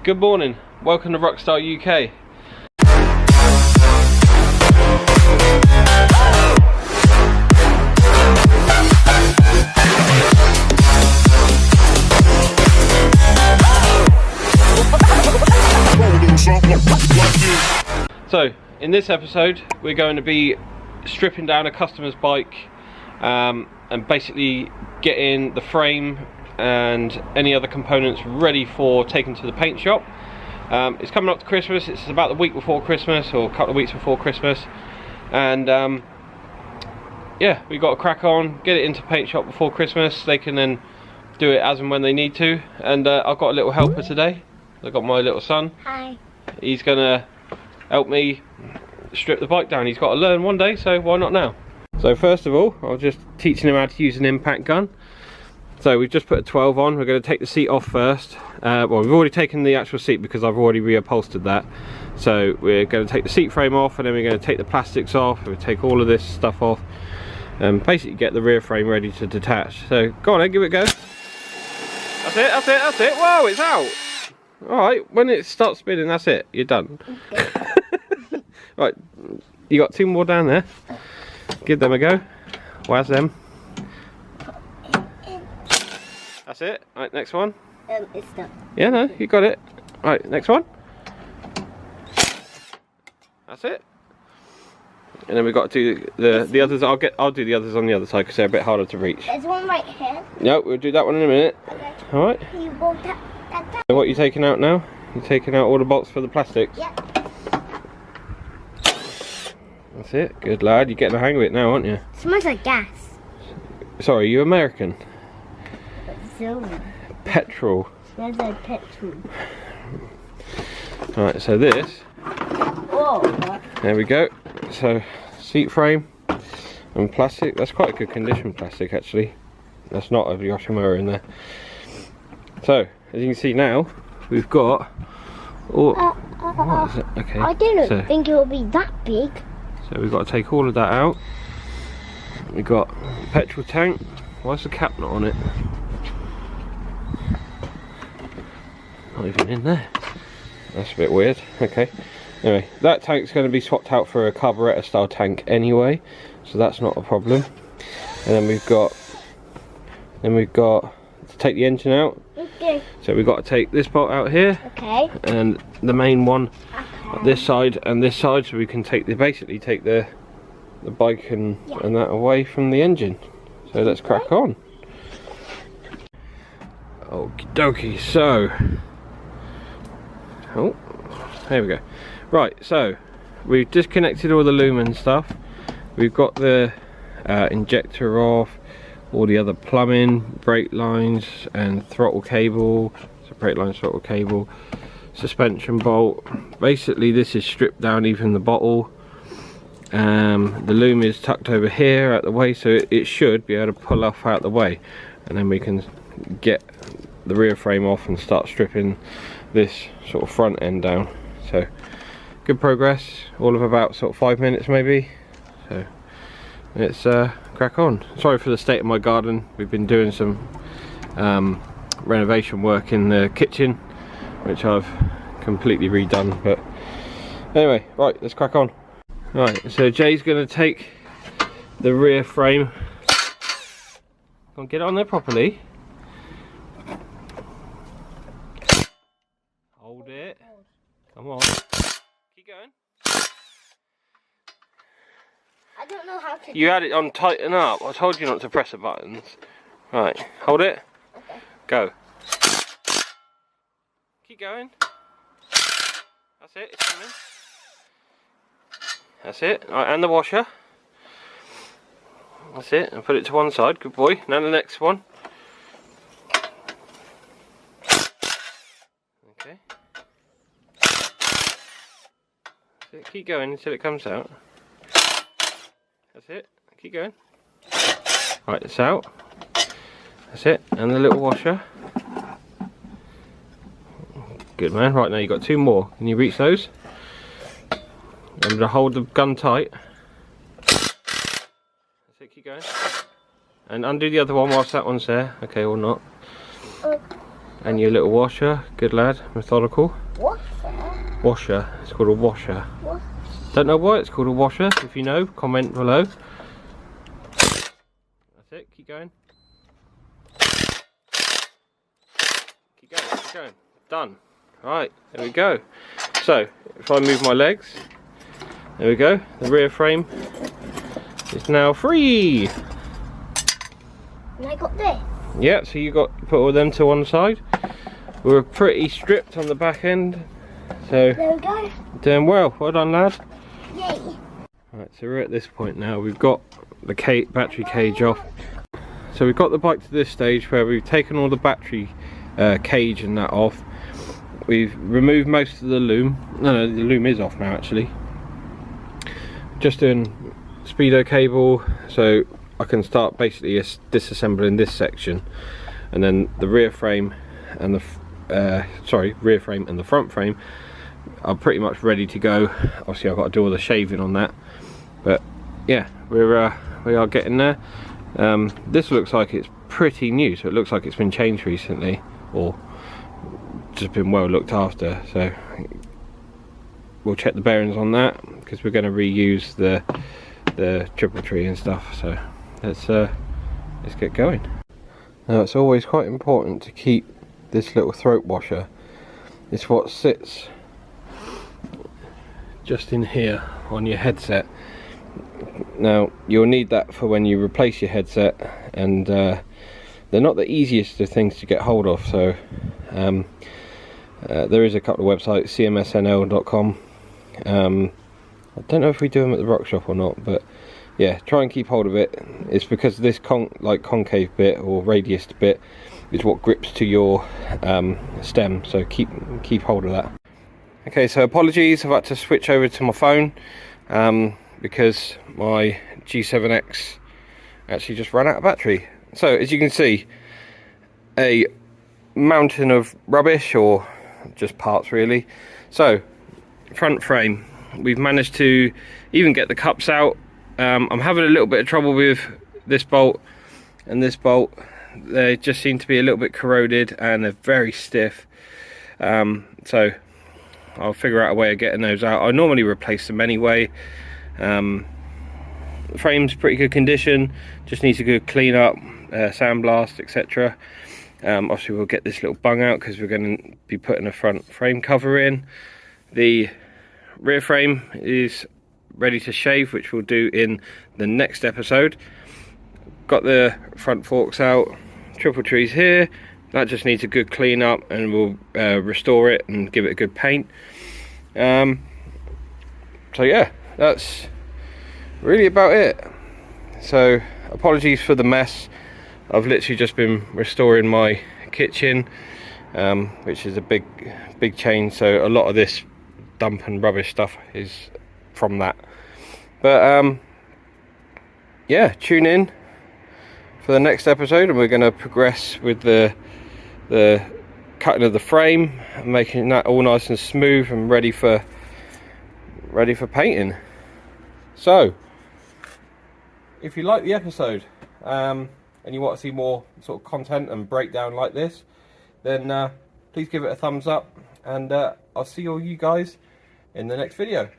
Good morning, welcome to Rockstar UK. So, in this episode, we're going to be stripping down a customer's bike and basically getting the frame and any other components ready for taking to the paint shop. It's coming up to Christmas. It's about the week before Christmas, or a couple of weeks before Christmas, and yeah, we've got to crack on, get it into paint shop before Christmas. They can then do it as and when they need to. And I've got a little helper today. I've got my little son. Hi. He's gonna help me strip the bike down. He's got to learn one day, so why not now? So first of all, I was just teaching him how to use an impact gun. So we've just put a 12 on. We're going to take the seat off first. Well, we've already taken the actual seat because I've already reupholstered that. So we're going to take the seat frame off, and then we're going to take the plastics off. We'll take all of this stuff off and basically get the rear frame ready to detach. So go on then, give it a go. That's it, that's it, that's it. Whoa, it's out. Alright, when it starts spinning, that's it. You're done. Okay. Right, you got two more down there. Give them a go. Where's them? That's it. Right, next one. It's done. Yeah, no, you got it. Right, next one. That's it. And then we've got to do the others. I'll do the others on the other side because they're a bit harder to reach. There's one right here. No, we'll do that one in a minute. Okay. All right. You want that down? So what are you taking out now? You're taking out all the bolts for the plastics. Yeah. That's it. Good lad. You're getting the hang of it now, aren't you? It smells like gas. Sorry, you American? Silver. Petrol. Smells like petrol. Right, so this. Oh. There we go. So seat frame and plastic. That's quite a good condition plastic actually. That's not a Yoshimura in there. So as you can see now, we've got. What is it? Okay. I didn't think it would be that big. So we've got to take all of that out. We've got the petrol tank. Why's the cap not on it? Not even in there. That's a bit weird. Okay. Anyway, that tank's going to be swapped out for a carburetor style tank anyway, so that's not a problem. And then we've got to take the engine out. Okay. So we've got to take this bolt out here. Okay. And the main one this side and this side, so we can basically take the bike and that away from the engine. So let's crack on. Okie dokie. So. Oh, there we go. Right, so we've disconnected all the lumen stuff. We've got the injector off, all the other plumbing, brake lines and throttle cable. So brake line, throttle cable, suspension bolt. Basically this is stripped down, even the bottle. The loom is tucked over here out the way, so it should be able to pull off out the way, and then we can get the rear frame off and start stripping this sort of front end down. So good progress, all of about sort of 5 minutes maybe. So let's crack on. Sorry for the state of my garden. We've been doing some renovation work in the kitchen, which I've completely redone. But anyway, right, let's crack on. Right, so Jay's going to take the rear frame. Come on, get it on there properly. Hold it. Come on. Keep going. I don't know how to. You had it on tighten up. I told you not to press the buttons. Right, hold it. Okay. Go. Keep going. That's it, it's coming. That's it. Right, and the washer. That's it. And put it to one side. Good boy. Now the next one. Okay. That's it. Keep going until it comes out. That's it. Keep going. Right, it's out. That's it. And the little washer. Good man. Right, now you've got two more. Can you reach those? I'm going to hold the gun tight. That's it, keep going. And undo the other one whilst that one's there. Okay, or not. And your little washer. Good lad, methodical. What? Washer, it's called a washer. What? Don't know why it's called a washer. If you know, comment below. That's it, keep going. Keep going. Done. Right, there we go. So, if I move my legs, there we go. The rear frame is now free. And I got this. Yeah, so you got to put all them to one side. We're pretty stripped on the back end. So, there we go. Doing well. Well done, lad. Yay. Right, so we're at this point now. We've got the battery cage off. So we've got the bike to this stage where we've taken all the battery cage and that off. We've removed most of the loom. No, the loom is off now actually. Just doing speedo cable so I can start basically disassembling this section, and then the rear frame and the rear frame and the front frame are pretty much ready to go. Obviously I've got to do all the shaving on that, but yeah, we are getting there. This looks like it's pretty new, so it looks like it's been changed recently, or just been well looked after. So we'll check the bearings on that because we're going to reuse the triple tree and stuff. So let's get going. Now it's always quite important to keep this little throat washer. It's what sits just in here on your headset. Now you'll need that for when you replace your headset, and they're not the easiest of things to get hold of, so there is a couple of websites, cmsnl.com. I don't know if we do them at the rock shop or not, but yeah, try and keep hold of it. It's because this concave bit or radius bit is what grips to your stem, so keep hold of that. Okay, so apologies, I've had to switch over to my phone because my G7X actually just ran out of battery. So as you can see, a mountain of rubbish, or just parts really. So front frame, we've managed to even get the cups out. I'm having a little bit of trouble with this bolt and this bolt. They just seem to be a little bit corroded and they're very stiff, so I'll figure out a way of getting those out. I normally replace them anyway. The frame's pretty good condition, just needs a good clean up, sandblast, etc. Obviously we'll get this little bung out because we're going to be putting a front frame cover in. The rear frame is ready to shave, which we'll do in the next episode. Got the front forks out, triple trees here. That just needs a good clean up and we'll restore it and give it a good paint. So yeah, that's really about it. So apologies for the mess. I've literally just been restoring my kitchen, which is a big change, so a lot of this dump and rubbish stuff is from that. But yeah, tune in for the next episode and we're going to progress with the cutting of the frame and making that all nice and smooth and ready for painting. So if you like the episode and you want to see more sort of content and breakdown like this, then please give it a thumbs up, and I'll see all you guys in the next video.